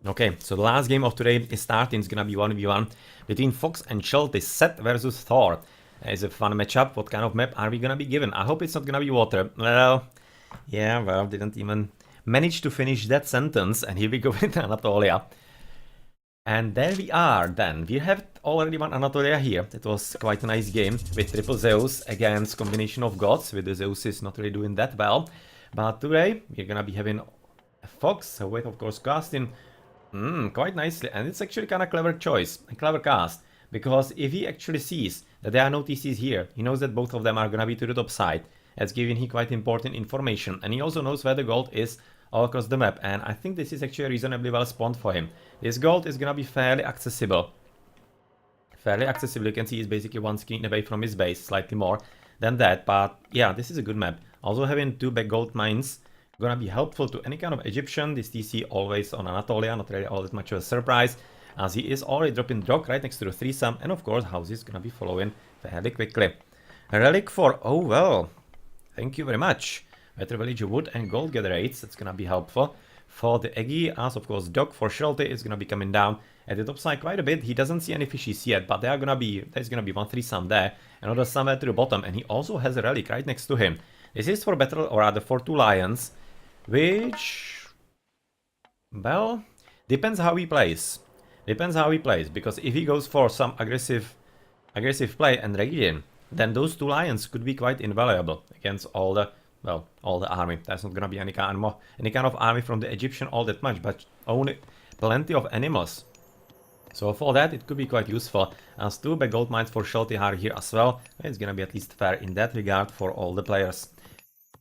Okay, so the last game of today is starting. It's gonna be 1v1 between Fox and Shelty, Set versus Thor. It's a fun matchup. What kind of map are we gonna be given? I hope it's not gonna be water. Well, yeah, well, didn't even manage to finish that sentence. And here we go with Anatolia. And there we are then. We have already one Anatolia here. It was quite a nice game with triple Zeus against combination of gods, with the Zeus is not really doing that well. But today we're gonna be having a Fox with, of course, casting quite nicely, and it's actually kind of clever choice, a clever cast, because if he actually sees that there are no TCs here, he knows that both of them are gonna be to the top side. That's giving him quite important information, and he also knows where the gold is all across the map, and I think this is actually reasonably well spawned for him. This gold is gonna be fairly accessible. You can see he's basically one screen away from his base, slightly more than that, but yeah, this is a good map. Also having two back gold mines gonna be helpful to any kind of Egyptian. This TC always on Anatolia, not really all that much of a surprise, as he is already dropping Drog right next to the threesome, and of course houses gonna be following fairly quickly. A relic for, oh well, thank you very much. Better village wood and gold gatherates, that's gonna be helpful. For the Eggy, as of course Dog for Shelty is gonna be coming down at the top side quite a bit. He doesn't see any fishies yet, but there's gonna be one threesome there, another somewhere to the bottom, and he also has a relic right next to him. This is for battle, or rather for two lions, which, well, depends how he plays. Because if he goes for some aggressive play and Radiant, then those two lions could be quite invaluable against all the army. There's not gonna be any kind of army from the Egyptian all that much, but only plenty of animals. So for that, it could be quite useful, as two back gold mines for Shelty are here as well. It's gonna be at least fair in that regard for all the players.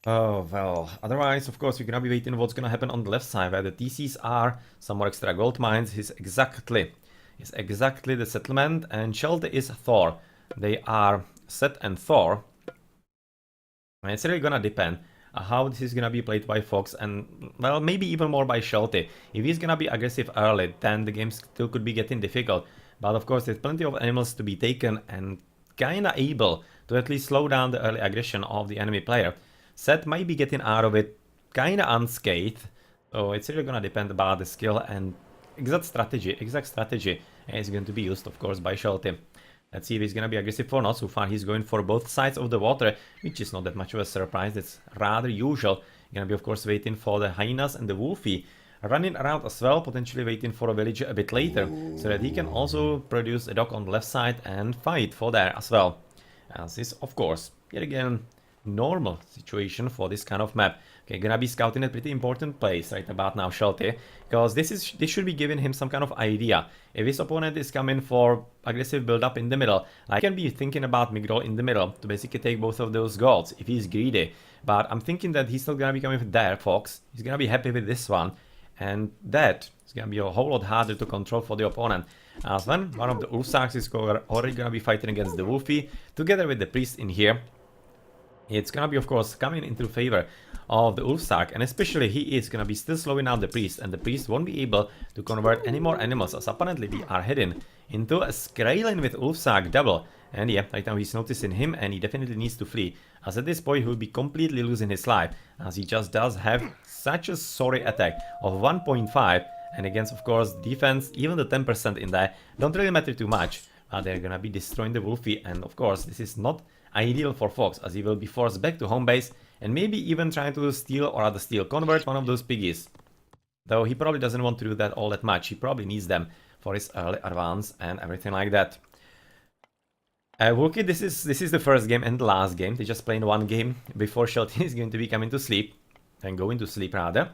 Oh, well, otherwise, of course, we're gonna be waiting what's gonna happen on the left side, where the TCs are, some more extra gold mines, is exactly the settlement, and Shelty is Thor. They are Set and Thor, and it's really gonna depend how this is gonna be played by Fox, and, well, maybe even more by Shelty. If he's gonna be aggressive early, then the game still could be getting difficult, but of course, there's plenty of animals to be taken, and kinda able to at least slow down the early aggression of the enemy player. Set might be getting out of it kinda unscathed, so it's really gonna depend about the skill and exact strategy is going to be used, of course, by Shelty. Let's see if he's gonna be aggressive or not. So far he's going for both sides of the water, which is not that much of a surprise, it's rather usual. You're gonna be, of course, waiting for the hyenas and the wolfie running around as well, potentially waiting for a villager a bit later, so that he can also produce a dog on the left side and fight for there as well. As is, of course, yet again, normal situation for this kind of map. Okay, gonna be scouting a pretty important place right about now, Shelty, because this should be giving him some kind of idea. If his opponent is coming for aggressive build up in the middle, I can be thinking about Migdol in the middle to basically take both of those golds if he's greedy. But I'm thinking that he's not gonna be coming with there, Fox. He's gonna be happy with this one, and that is gonna be a whole lot harder to control for the opponent. As when one of the Ulfsarks is already gonna be fighting against the Wolfie, together with the priest in here. It's gonna be, of course, coming into favor of the Ulfsark, and especially he is gonna be still slowing down the priest, and the priest won't be able to convert any more animals, as apparently we are heading into a Skrailen with Ulfsark double. And yeah, right now he's noticing him, and he definitely needs to flee, as at this point he will be completely losing his life, as he just does have such a sorry attack of 1.5, and against, of course, defense, even the 10% in there don't really matter too much. They're gonna be destroying the Wolfie, and of course this is not ideal for Fox, as he will be forced back to home base and maybe even trying to steal, or rather convert one of those piggies. Though he probably doesn't want to do that all that much, he probably needs them for his early advance and everything like that. Wookie, this is the first game and the last game. They just playing one game before Shelty is going to be coming to sleep, and going to sleep rather.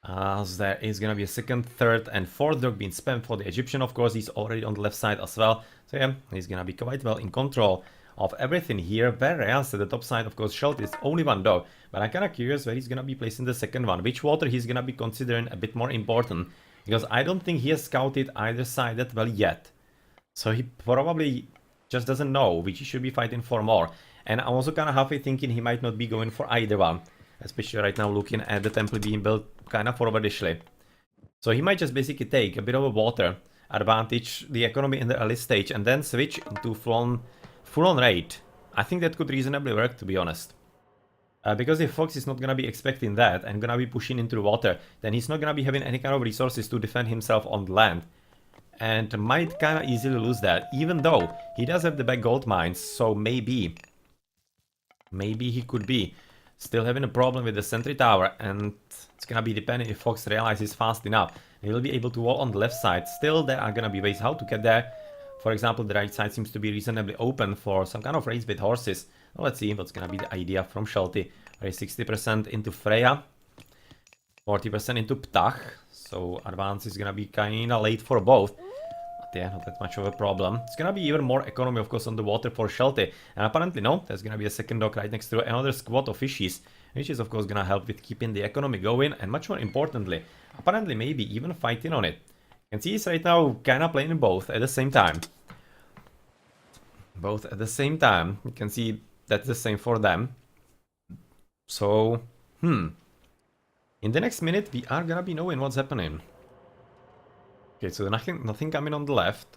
As there is gonna be a second, third, and fourth dog being spammed for the Egyptian. Of course, he's already on the left side as well. So yeah, he's gonna be quite well in control of everything here. Whereas at the top side, of course, Shelty is only one dog. But I'm kinda curious where he's gonna be placing the second one. Which water he's gonna be considering a bit more important. Because I don't think he has scouted either side that well yet. So he probably just doesn't know which he should be fighting for more. And I'm also kinda halfway thinking he might not be going for either one. Especially right now looking at the temple being built kind of forwardishly. So he might just basically take a bit of a water advantage, the economy in the early stage, and then switch into full-on raid. I think that could reasonably work, to be honest. Because if Fox is not gonna be expecting that and gonna be pushing into the water, then he's not gonna be having any kind of resources to defend himself on land. And might kinda easily lose that, even though he does have the back gold mines, so maybe he could be still having a problem with the sentry tower, and it's gonna be depending if Fox realizes fast enough. He will be able to wall on the left side. Still, there are gonna be ways how to get there. For example, the right side seems to be reasonably open for some kind of race with horses. Well, let's see what's gonna be the idea from Shelty. 60% into Freya, 40% into Ptach, so advance is gonna be kinda late for both. But yeah, not that much of a problem. It's gonna be even more economy, of course, on the water for Shelty. And apparently, no, there's gonna be a second dock right next to another squad of fishies, which is, of course, gonna help with keeping the economy going, and much more importantly, apparently, maybe even fighting on it. You can see he's right now kinda playing both at the same time. Both at the same time. You can see that's the same for them. So, in the next minute, we are gonna be knowing what's happening. Okay, so nothing coming on the left.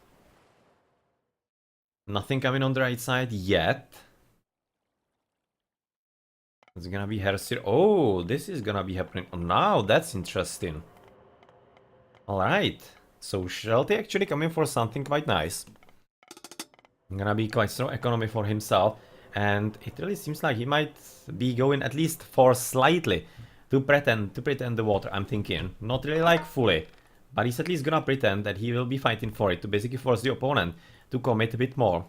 Nothing coming on the right side yet. It's gonna be Hersir. Oh, this is gonna be happening. Oh, now that's interesting. Alright. So Shelty actually coming for something quite nice. Gonna be quite strong economy for himself. And it really seems like he might be going at least for slightly to pretend the water, I'm thinking. Not really like fully. But he's at least gonna pretend that he will be fighting for it, to basically force the opponent to commit a bit more.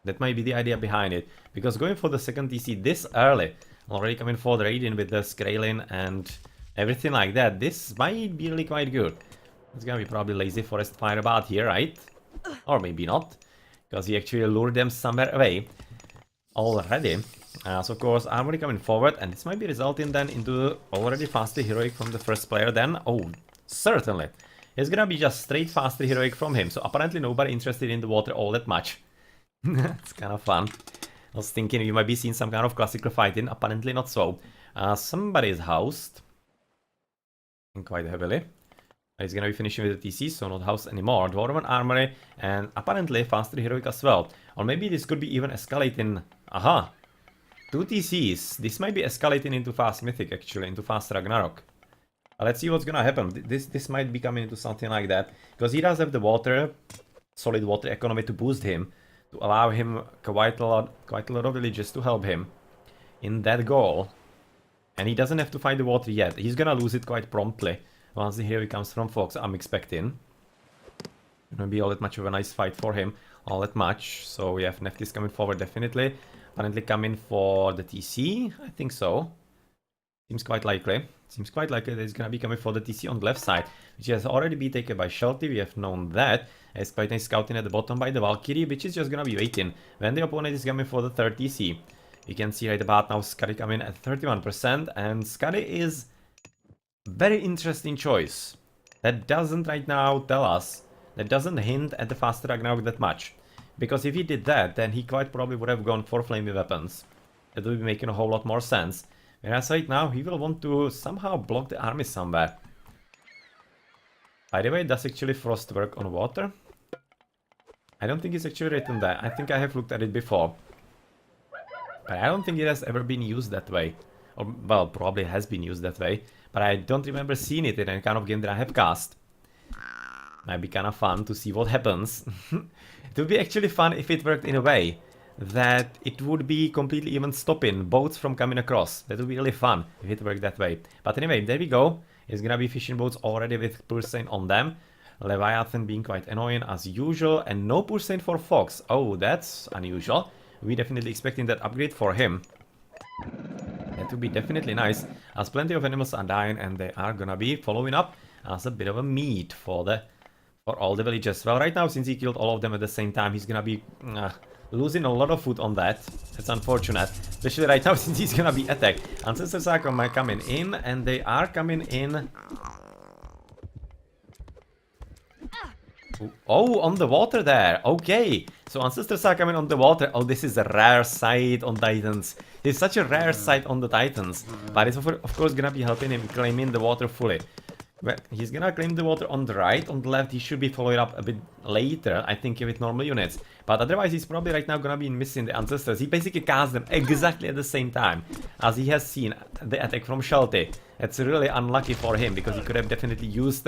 That might be the idea behind it. Because going for the second TC this early, already coming for the raid-in with the Skrailing and everything like that, this might be really quite good. It's gonna be probably lazy forest fire about here, right? Or maybe not, because he actually lured them somewhere away already. So of course, Armory coming forward, and this might be resulting then into already faster heroic from the first player then. Oh, certainly. It's gonna be just straight faster heroic from him, so apparently nobody interested in the water all that much. It's kind of fun. I was thinking we might be seeing some kind of classical fighting, apparently not so. Somebody is housed. Quite heavily. He's gonna be finishing with the TC, so not housed anymore. Dwarven Armory, and apparently faster heroic as well. Or maybe this could be even escalating. Aha! 2 TCs. This might be escalating into fast mythic, actually, into fast Ragnarok. Let's see what's gonna happen. This might be coming into something like that, because he does have the water, solid water economy to boost him, to allow him quite a lot of villages to help him in that goal. And he doesn't have to fight the water yet. He's gonna lose it quite promptly once the hero comes from Fox, I'm expecting. Gonna be all that much of a nice fight for him, all that much. So we have Neftis coming forward definitely. Apparently coming for the TC, I think so. Seems quite likely. Seems quite likely that he's gonna be coming for the TC on the left side, which has already been taken by Shelty. We have known that. There's quite nice scouting at the bottom by the Valkyrie, which is just gonna be waiting when the opponent is coming for the third TC. You can see right about now Skadi coming at 31%, and Skadi is very interesting choice. That doesn't right now tell us, that doesn't hint at the faster Ragnarok that much. Because if he did that, then he quite probably would have gone for flamey weapons. That would be making a whole lot more sense. Whereas right now, he will want to somehow block the army somewhere. By the way, does actually Frost work on water? I don't think it's actually written there. I think I have looked at it before. But I don't think it has ever been used that way. Or, well, probably has been used that way. But I don't remember seeing it in any kind of game that I have cast. Might be kind of fun to see what happens. It would be actually fun if it worked in a way that it would be completely even stopping boats from coming across. That would be really fun if it worked that way. But anyway, there we go. It's gonna be fishing boats already with Pulsane on them. Leviathan being quite annoying as usual, and no Pulsane for Fox. Oh, that's unusual. We're definitely expecting that upgrade for him. That would be definitely nice, as plenty of animals are dying, and they are gonna be following up as a bit of a meat for all the villages. Well, right now, since he killed all of them at the same time, he's gonna be losing a lot of food on that. That's unfortunate, especially right now since he's gonna be attacked. Ancestors are coming in, and they are coming in. Oh, on the water there. Okay, so Ancestors are coming on the water. Oh, this is a rare sight on Titans. It's such a rare sight on the Titans, but it's of course gonna be helping him claiming the water fully. Well, he's gonna claim the water on the right. On the left, he should be following up a bit later, I think, with normal units. But otherwise, he's probably right now gonna be missing the Ancestors. He basically cast them exactly at the same time as he has seen the attack from Shelty. It's really unlucky for him, because he could have definitely used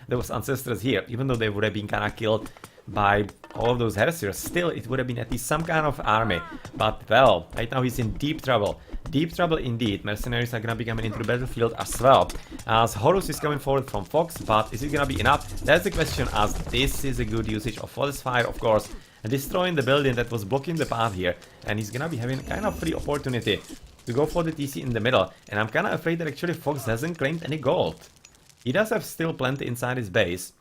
those ancestors here, even though they would have been kind of killed by all of those heresiers. Still, it would have been at least some kind of army. But, well, right now he's in deep trouble. Deep trouble indeed. Mercenaries are gonna be coming into the battlefield as well. As Horus is coming forward from Fox, but is it gonna be enough? That's the question, as this is a good usage of Forest Fire, of course. Destroying the building that was blocking the path here. And he's gonna be having kind of free opportunity to go for the TC in the middle. And I'm kinda afraid that actually Fox hasn't claimed any gold. He does have still plenty inside his base.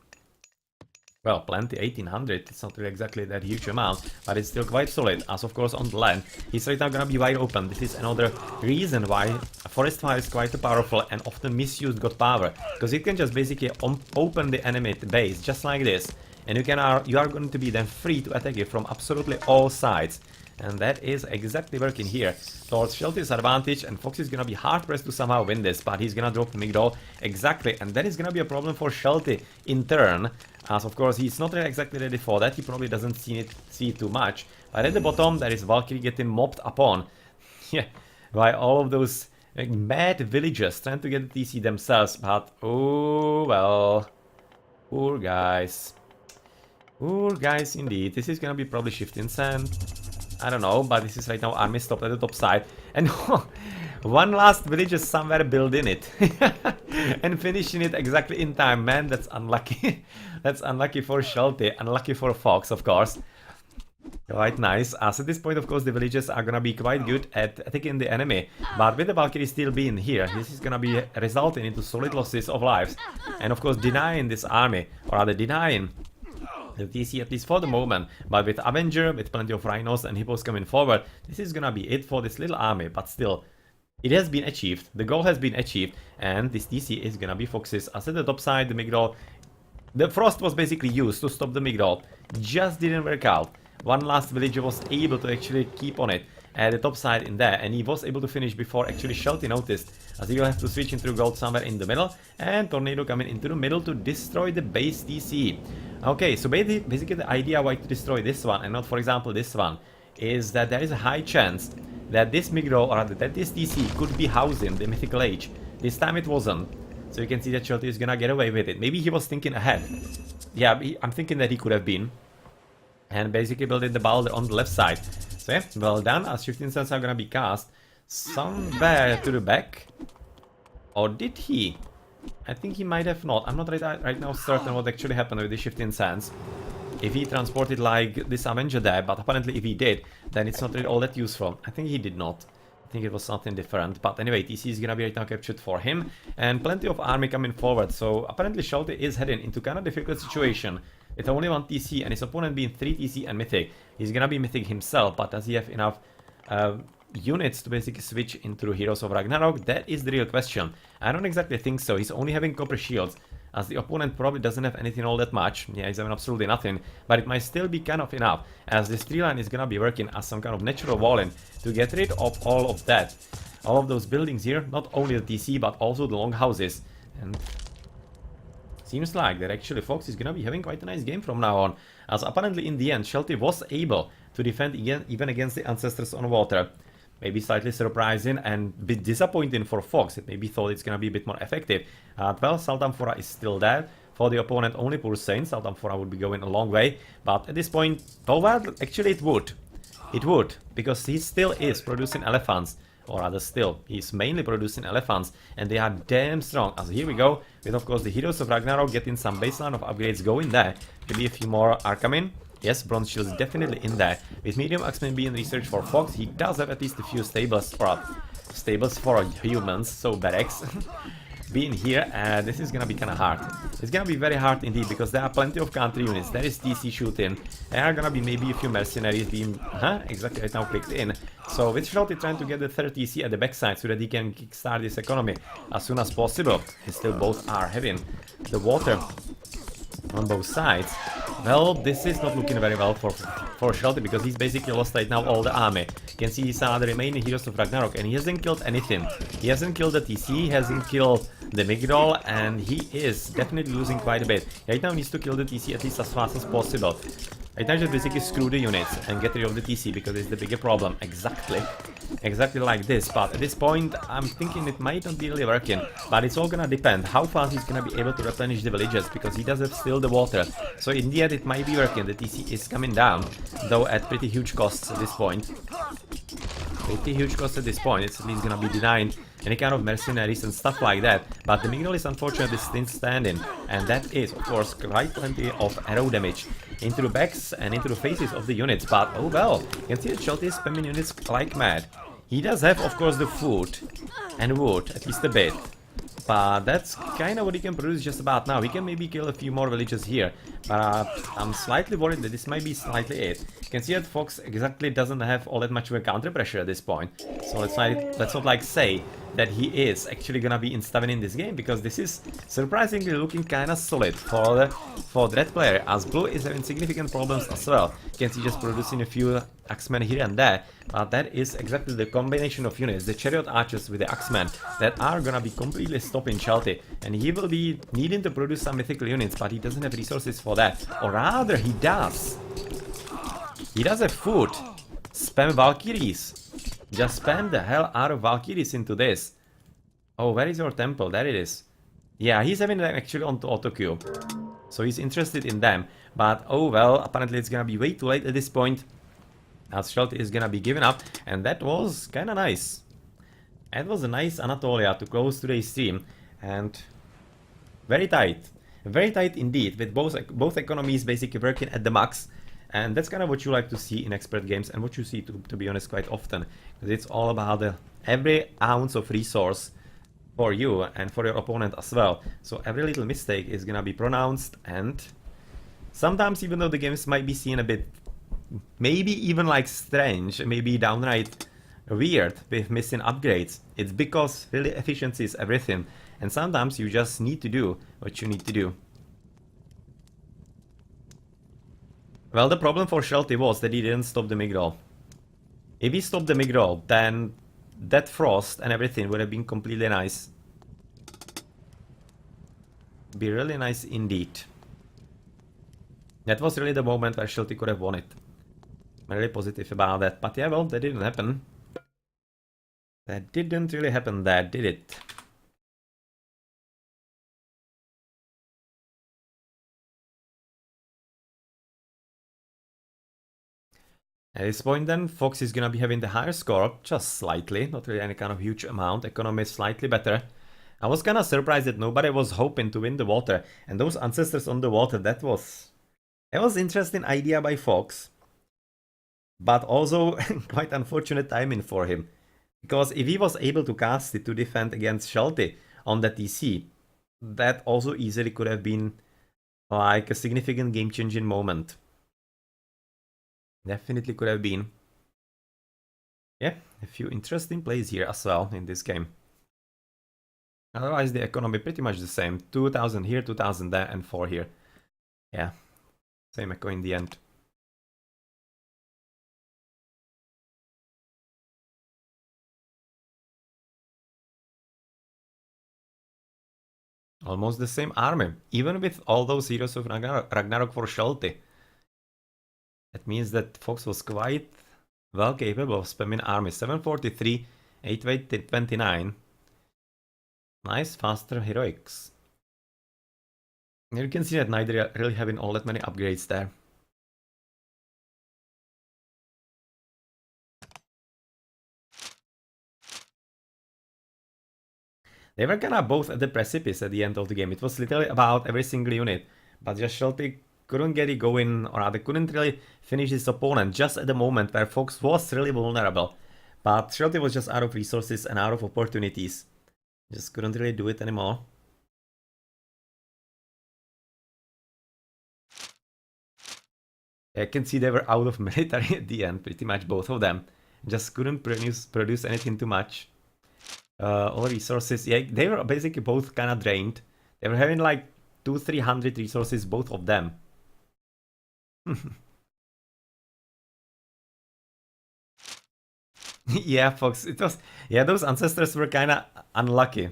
Well, plenty, 1800, it's not really exactly that huge amount, but it's still quite solid, as of course on the land. He's right now gonna be wide open. This is another reason why Forest Fire is quite a powerful and often misused god power, because it can just basically open the enemy base, just like this, and you are going to be then free to attack it from absolutely all sides. And that is exactly working here towards Shelty's advantage, and Fox is gonna be hard pressed to somehow win this, but he's gonna drop the Migdol exactly, and that is gonna be a problem for Shelty in turn, as of course he's not really exactly ready for that. He probably doesn't see it too much. But at the bottom there is Valkyrie getting mopped upon, yeah, by all of those like, mad villagers trying to get the TC themselves, but oh well, poor guys. Poor guys indeed. This is gonna be probably shifting sand. I don't know, but this is right now army stopped at the top side. And one last villager somewhere building it. And finishing it exactly in time. Man, that's unlucky. That's unlucky for Shelty. Unlucky for Fox, of course. Quite nice. As at this point, of course, the villagers are gonna be quite good at attacking the enemy. But with the Valkyrie still being here, this is gonna be resulting into solid losses of lives. And of course, denying this army, or rather denying the TC at least for the moment, but with Avenger, with plenty of Rhinos and Hippos coming forward, this is gonna be it for this little army, but still, it has been achieved, the goal has been achieved, and this TC is gonna be Fox's. As at the top side, the Migdol, the Frost was basically used to stop the Migdol, just didn't work out. One last villager was able to actually keep on it at the top side in there, and he was able to finish before actually Shelty noticed, as he will have to switch into gold somewhere in the middle, and Tornado coming into the middle to destroy the base TC. Okay, so basically the idea why to destroy this one and not, for example, this one, is that there is a high chance that this Migdol, or that this TC could be housing the Mythical Age. This time it wasn't, so you can see that Shelty is gonna get away with it. Maybe he was thinking ahead. Yeah, I'm thinking that he could have been. And basically building the boulder on the left side. So yeah, well done, as Shifting Sands are gonna be cast somewhere to the back. Or did he? I think he might have not. I'm not right now certain what actually happened with the Shifting Sands. If he transported like this Avenger there, but apparently if he did, then it's not really all that useful. I think he did not. I think it was something different. But anyway, TC is gonna be right now captured for him. And plenty of army coming forward. So apparently Shelty is heading into kind of difficult situation. With only one TC and his opponent being 3 TC and Mythic. He's gonna be Mythic himself, but does he have enough units to basically switch into Heroes of Ragnarok? That is the real question. I don't exactly think so. He's only having copper shields, as the opponent probably doesn't have anything all that much. Yeah, he's having absolutely nothing, but it might still be kind of enough, as this tree line is gonna be working as some kind of natural walling to get rid of all of that. All of those buildings here, not only the TC, but also the long houses. And seems like that actually Fox is gonna be having quite a nice game from now on, as apparently in the end Shelty was able to defend even against the Ancestors on water. Maybe slightly surprising and a bit disappointing for Fox. It maybe thought it's gonna be a bit more effective. Well, Saltamphora is still there. For the opponent, only Poor Saint. Saltamphora would be going a long way. But at this point, well, actually it would. It would, because he still is producing elephants. Or rather still, he's mainly producing elephants. And they are damn strong. As here we go, with of course the Heroes of Ragnarok getting some baseline of upgrades going there. Maybe a few more are coming. Yes, Bronze Shield is definitely in there. With Medium Axemen being researched for Fox, he does have at least a few stables for humans, so barracks. Being here, this is gonna be kinda hard. It's gonna be very hard indeed, because there are plenty of counter units. There is TC shooting. There are gonna be maybe a few mercenaries being, exactly right now clicked in. So with Shelty trying to get the third TC at the backside so that he can kickstart this economy as soon as possible. And still both are having the water on both sides. Well, this is not looking very well for Shelty, because he's basically lost right now all the army. You can see he's the remaining Heroes of Ragnarok, and he hasn't killed anything. He hasn't killed the TC, he hasn't killed the Migdol, and he is definitely losing quite a bit. Right now he needs to kill the TC at least as fast as possible. I can just basically screw the units and get rid of the TC because it's the bigger problem. Exactly. Exactly like this. But at this point, I'm thinking it might not be really working. But it's all gonna depend how fast he's gonna be able to replenish the villages because he does have still the water. So in the end, it might be working. The TC is coming down, though at pretty huge costs at this point. Pretty huge cost at this point. It's at least gonna be denying any kind of mercenaries and stuff like that. But the Mignoll is unfortunately still standing, and that is of course quite plenty of arrow damage into the backs and into the faces of the units. But oh well, you can see that Shelty is spamming units like mad. He does have of course the food and wood, at least a bit. But that's kind of what he can produce just about now. He can maybe kill a few more villages here. But I'm slightly worried that this might be slightly it. You can see that Fox exactly doesn't have all that much of a counter pressure at this point. So let's not like say that he is actually gonna be insta-winning in this game, because this is surprisingly looking kind of solid for the red player, as blue is having significant problems as well. You can see just producing a few axemen here and there, but that is exactly the combination of units, the chariot archers with the axemen, that are gonna be completely stopping Shelty, and he will be needing to produce some mythical units, but he doesn't have resources for that, or rather he does. He does have food. Spam Valkyries. Just spam the hell out of Valkyries into this. Oh, where is your temple? There it is. Yeah, he's having them actually on auto queue. So he's interested in them. But oh well, apparently it's gonna be way too late at this point, as Shelty is gonna be giving up. And that was kinda nice. That was a nice Anatolia to close today's stream. And very tight. Very tight indeed, with both economies basically working at the max. And that's kind of what you like to see in expert games, and what you see, to be honest, quite often. Because it's all about every ounce of resource for you and for your opponent as well. So every little mistake is gonna be pronounced, and sometimes even though the games might be seen a bit, maybe even like strange, maybe downright weird with missing upgrades, it's because really efficiency is everything. And sometimes you just need to do what you need to do. Well, the problem for Shelty was that he didn't stop the Mignoll. If he stopped the Mignoll, then that frost and everything would have been completely nice. Be really nice indeed. That was really the moment where Shelty could have won it. I'm really positive about that. But yeah, well, that didn't happen. That didn't really happen there, did it? At this point then, Fox is gonna be having the higher score, just slightly, not really any kind of huge amount, economy is slightly better. I was kinda surprised that nobody was hoping to win the water, and those ancestors on the water, that was interesting idea by Fox. But also quite unfortunate timing for him. Because if he was able to cast it to defend against Shelty on the TC, that also easily could have been like a significant game-changing moment. Definitely could have been. Yeah, a few interesting plays here as well in this game. Otherwise the economy pretty much the same. 2000 here, 2000 there, and 4 here. Yeah, same echo in the end. Almost the same army, even with all those heroes of Ragnarok for Shelty. That means that Fox was quite well capable of spamming army. 743, 829. Nice, faster heroics. You can see that neither really having all that many upgrades there. They were kinda both at the precipice at the end of the game. It was literally about every single unit. But just Shelty couldn't get it going, or rather couldn't really finish his opponent just at the moment where Fox was really vulnerable. But Shelty was just out of resources and out of opportunities. Just couldn't really do it anymore. I can see they were out of military at the end, pretty much both of them. Just couldn't produce anything too much. All resources, yeah, they were basically both kind of drained. They were having like 200-300 resources, both of them. Yeah, Fox, it was, yeah, those ancestors were kind of unlucky.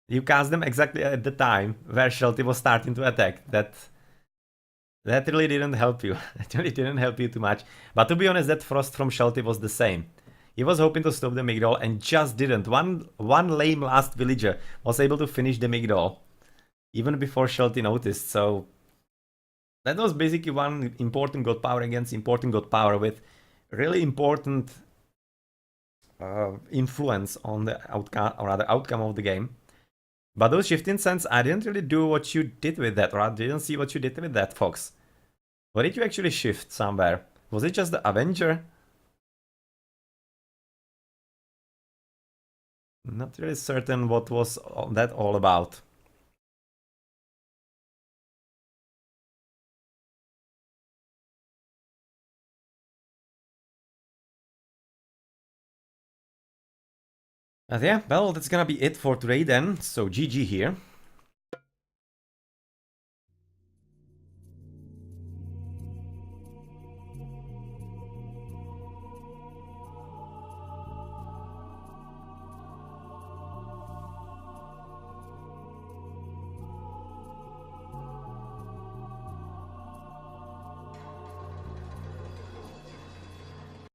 You cast them exactly at the time where Shelty was starting to attack. That That really didn't help you. That really didn't help you too much. But to be honest, that frost from Shelty was the same. He was hoping to stop the Migdol and just didn't. One lame last villager was able to finish the Migdol even before Shelty noticed. So that was basically one important god power against important god power with really important influence on the outcome, or rather outcome of the game. But those shifting sands, I didn't really do what you did with that, or I didn't see what you did with that, Fox. What did you actually shift somewhere? Was it just the Avenger? Not really certain what was that all about. But yeah, well, that's gonna be it for today then. So GG here.